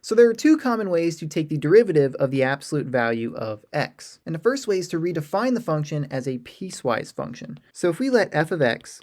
So there are two common ways to take the derivative of the absolute value of x. And the first way is to redefine the function as a piecewise function. So if we let f of x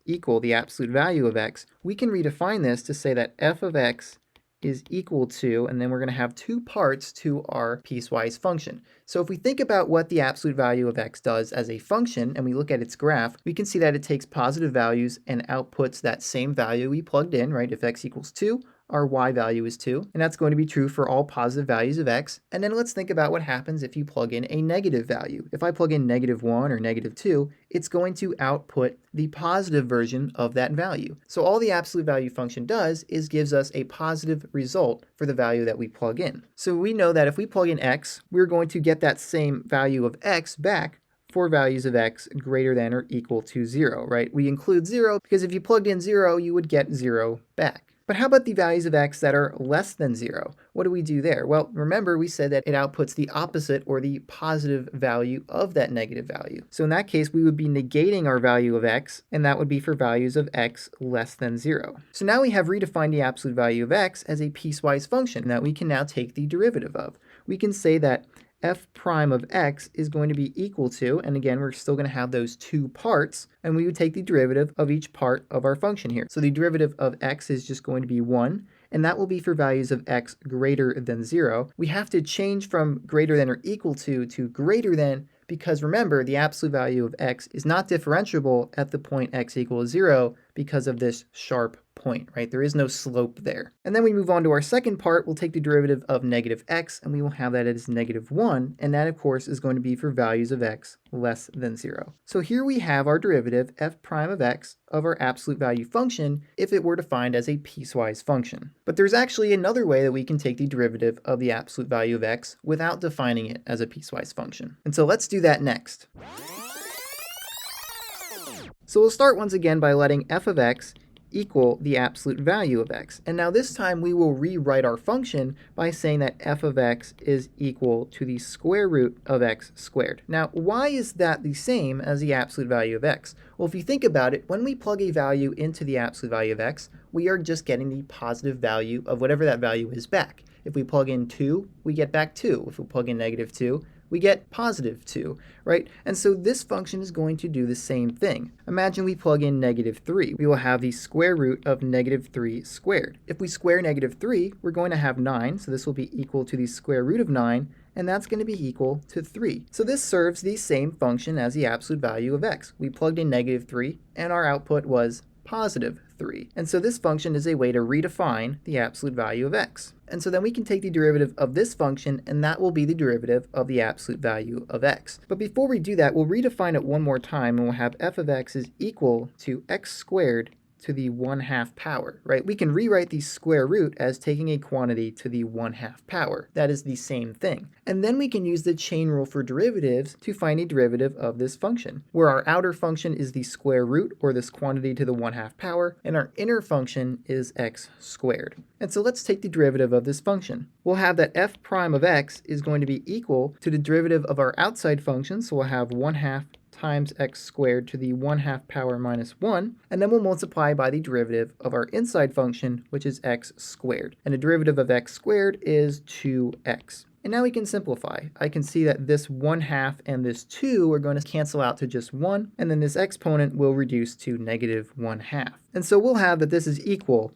equal the absolute value of x, we can redefine this to say that f of x is equal to, and then we're going to have two parts to our piecewise function. So if we think about what the absolute value of x does as a function, and we look at its graph, we can see that it takes positive values and outputs that same value we plugged in, right? If x equals 2, our y value is 2, and that's going to be true for all positive values of x. And then let's think about what happens if you plug in a negative value. If I plug in -1 or -2, it's going to output the positive version of that value. So all the absolute value function does is gives us a positive result for the value that we plug in. So we know that if we plug in x, we're going to get that same value of x back for values of x greater than or equal to 0, right? We include 0 because if you plugged in 0, you would get 0 back. But how about the values of x that are less than 0? What do we do there? Well, remember we said that it outputs the opposite or the positive value of that negative value. So in that case, we would be negating our value of x, and that would be for values of x less than 0. So now we have redefined the absolute value of x as a piecewise function that we can now take the derivative of. We can say that f prime of x is going to be equal to, and again, we're still going to have those two parts, and we would take the derivative of each part of our function here. So the derivative of x is just going to be 1, and that will be for values of x greater than 0. We have to change from greater than or equal to greater than, because remember, the absolute value of x is not differentiable at the point x equals 0 because of this sharp point, right? There is no slope there. And then we move on to our second part. We'll take the derivative of -x, and we will have that as -1, and that, of course, is going to be for values of x less than 0. So here we have our derivative, f prime of x, of our absolute value function if it were defined as a piecewise function. But there's actually another way that we can take the derivative of the absolute value of x without defining it as a piecewise function. And so let's do that next. So we'll start once again by letting f of x equal the absolute value of x. And now this time we will rewrite our function by saying that f of x is equal to the square root of x squared. Now, why is that the same as the absolute value of x? Well, if you think about it, when we plug a value into the absolute value of x, we are just getting the positive value of whatever that value is back. If we plug in 2, we get back 2. If we plug in -2, we get +2, right? And so this function is going to do the same thing. Imagine we plug in -3. We will have the square root of -3 squared. If we square -3, we're going to have 9, so this will be equal to the square root of 9, and that's going to be equal to 3. So this serves the same function as the absolute value of x. We plugged in -3, and our output was +3. And so this function is a way to redefine the absolute value of x. And so then we can take the derivative of this function, and that will be the derivative of the absolute value of x. But before we do that, we'll redefine it one more time, and we'll have f of x is equal to x squared to the 1/2 power, right? We can rewrite the square root as taking a quantity to the 1/2 power. That is the same thing. And then we can use the chain rule for derivatives to find a derivative of this function, where our outer function is the square root, or this quantity to the 1/2 power, and our inner function is x squared. And so let's take the derivative of this function. We'll have that f prime of x is going to be equal to the derivative of our outside function, so we'll have 1/2 times x squared to the 1/2 power minus 1, and then we'll multiply by the derivative of our inside function, which is x squared. And the derivative of x squared is 2x. And now we can simplify. I can see that this 1/2 and this 2 are going to cancel out to just 1, and then this exponent will reduce to -1/2. And so we'll have that this is equal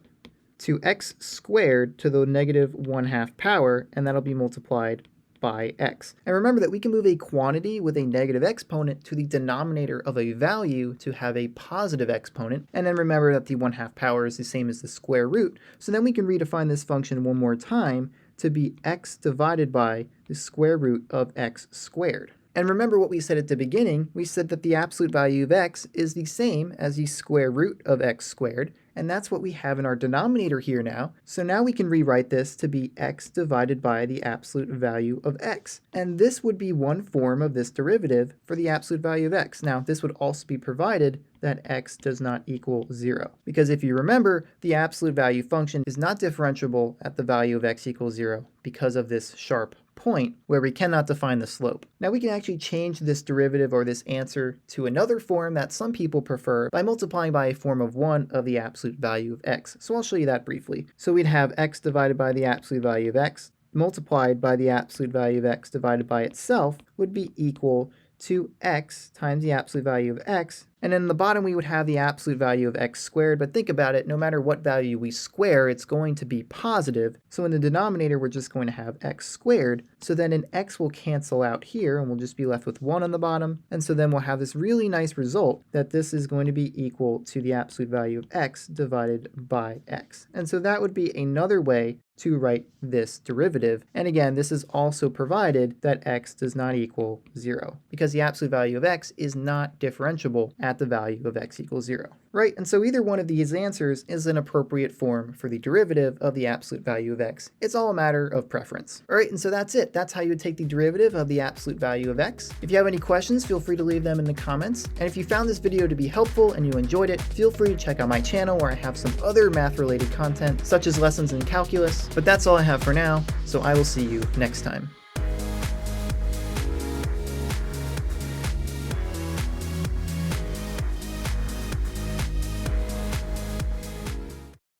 to x squared to the -1/2 power, and that'll be multiplied by x. And remember that we can move a quantity with a negative exponent to the denominator of a value to have a positive exponent. And then remember that the 1/2 power is the same as the square root. So then we can redefine this function one more time to be x divided by the square root of x squared. And remember what we said at the beginning. We said that the absolute value of x is the same as the square root of x squared, and that's what we have in our denominator here now. So now we can rewrite this to be x divided by the absolute value of x. And this would be one form of this derivative for the absolute value of x. Now, this would also be provided that x does not equal 0. Because if you remember, the absolute value function is not differentiable at the value of x equals 0 because of this sharp point where we cannot define the slope. Now we can actually change this derivative or this answer to another form that some people prefer by multiplying by a form of 1 of the absolute value of x. So I'll show you that briefly. So we'd have x divided by the absolute value of x multiplied by the absolute value of x divided by itself would be equal to x times the absolute value of x, and in the bottom we would have the absolute value of x squared, but think about it, no matter what value we square, it's going to be positive, so in the denominator we're just going to have x squared, so then an x will cancel out here, and we'll just be left with 1 on the bottom, and so then we'll have this really nice result that this is going to be equal to the absolute value of x divided by x. And so that would be another way to write this derivative. And again, this is also provided that x does not equal 0, because the absolute value of x is not differentiable at the value of x equals 0. Right, and so either one of these answers is an appropriate form for the derivative of the absolute value of x. It's all a matter of preference. All right, and so that's it. That's how you would take the derivative of the absolute value of x. If you have any questions, feel free to leave them in the comments. And if you found this video to be helpful and you enjoyed it, feel free to check out my channel where I have some other math-related content, such as lessons in calculus. But that's all I have for now, so I will see you next time.